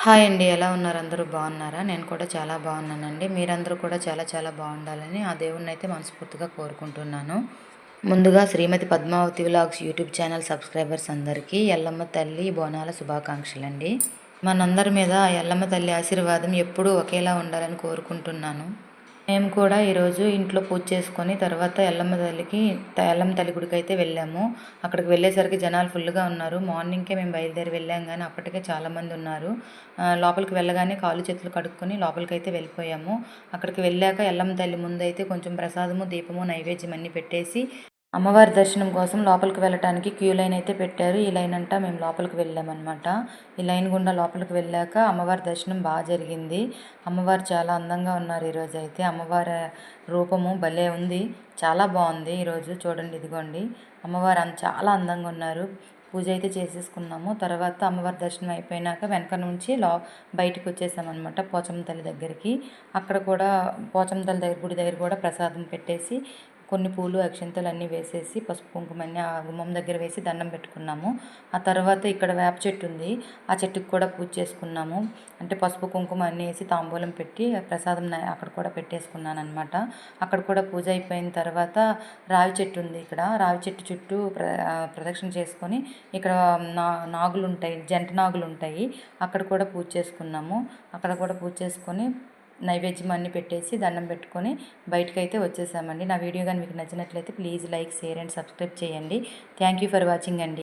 Hi అండి. ఎలా ఉన్నారు? అందరూ బాగున్నారా? నేను కూడా చాలా బాగున్నానండి. మీరందరూ కూడా చాలా చాలా బాగుండాలని ఆ దేవుడినైతే మనస్ఫూర్తిగా కోరుకుంటున్నాను. ముందుగా Shrimati Padmavathi vlogs YouTube channel subscribers అందరికీ ఎల్లమ్మ తల్లి బోనాల శుభాకాంక్షలండి. మనందరి మీద ఆ ఎల్లమ్మ తల్లి ఆశీర్వాదం ఎప్పుడూ ఒకేలా ఉండాలని కోరుకుంటున్నాను. మేము కూడా ఈరోజు ఇంట్లో పూజ చేసుకొని తర్వాత ఎల్లమ్మ తల్లి గుడికి అయితే వెళ్ళాము. అక్కడికి వెళ్ళేసరికి జనాలు ఫుల్గా ఉన్నారు. మార్నింగ్కే మేము బయలుదేరి వెళ్ళాం కానీ అప్పటికే చాలామంది ఉన్నారు. లోపలికి వెళ్ళగానే కాళ్ళు చేతులు కడుక్కొని లోపలికైతే వెళ్ళిపోయాము. అక్కడికి వెళ్ళాక ఎల్లమ్మ తల్లి ముందైతే కొంచెం ప్రసాదము, దీపము, నైవేద్యం అన్నీ పెట్టేసి అమ్మవారి దర్శనం కోసం లోపలికి వెళ్ళటానికి క్యూ లైన్ అయితే పెట్టారు. ఈ లైన్ అంటా మేము లోపలికి వెళ్ళామన్నమాట. ఈ లైన్ గుండా లోపలికి వెళ్ళాక అమ్మవారి దర్శనం బాగా జరిగింది. అమ్మవారు చాలా అందంగా ఉన్నారు ఈరోజు అయితే. అమ్మవారి రూపము భలే ఉంది, చాలా బాగుంది. ఈరోజు చూడండి, ఇదిగోండి అమ్మవారు చాలా అందంగా ఉన్నారు. పూజ అయితే చేసేసుకున్నాము. తర్వాత అమ్మవారి దర్శనం అయిపోయినాక వెనక నుంచి బయటకు వచ్చేసామన్నమాట పోచమ్మ తల్లి దగ్గరికి. అక్కడ కూడా పోచమ్మ తల్లి గుడి దగ్గర కూడా ప్రసాదం పెట్టేసి కొన్ని పూలు, అక్షింతలు అన్నీ వేసేసి పసుపు కుంకుమ అన్నీ ఆ గుమ్మం దగ్గర వేసి దండం పెట్టుకున్నాము. ఆ తర్వాత ఇక్కడ వేప చెట్టు ఉంది, ఆ చెట్టుకు కూడా పూజ చేసుకున్నాము. అంటే పసుపు కుంకుమ అన్నీ వేసి తాంబూలం పెట్టి ప్రసాదం అక్కడ కూడా పెట్టేసుకున్నాను అనమాట. అక్కడ కూడా పూజ అయిపోయిన తర్వాత రావి చెట్టు ఉంది. ఇక్కడ రావి చెట్టు చుట్టూ ప్రదక్షిణ చేసుకొని ఇక్కడ నాగులు ఉంటాయి, జంట నాగులు ఉంటాయి. అక్కడ కూడా పూజ చేసుకున్నాము. అక్కడ కూడా పూజ చేసుకొని నైవేద్యం అన్నీ పెట్టేసి దండం పెట్టుకొని బయటకైతే వచ్చేసామండి. నా వీడియో కానీ మీకు నచ్చినట్లయితే please like, share and subscribe చేయండి. థ్యాంక్ యూ ఫర్ వాచింగ్ అండి.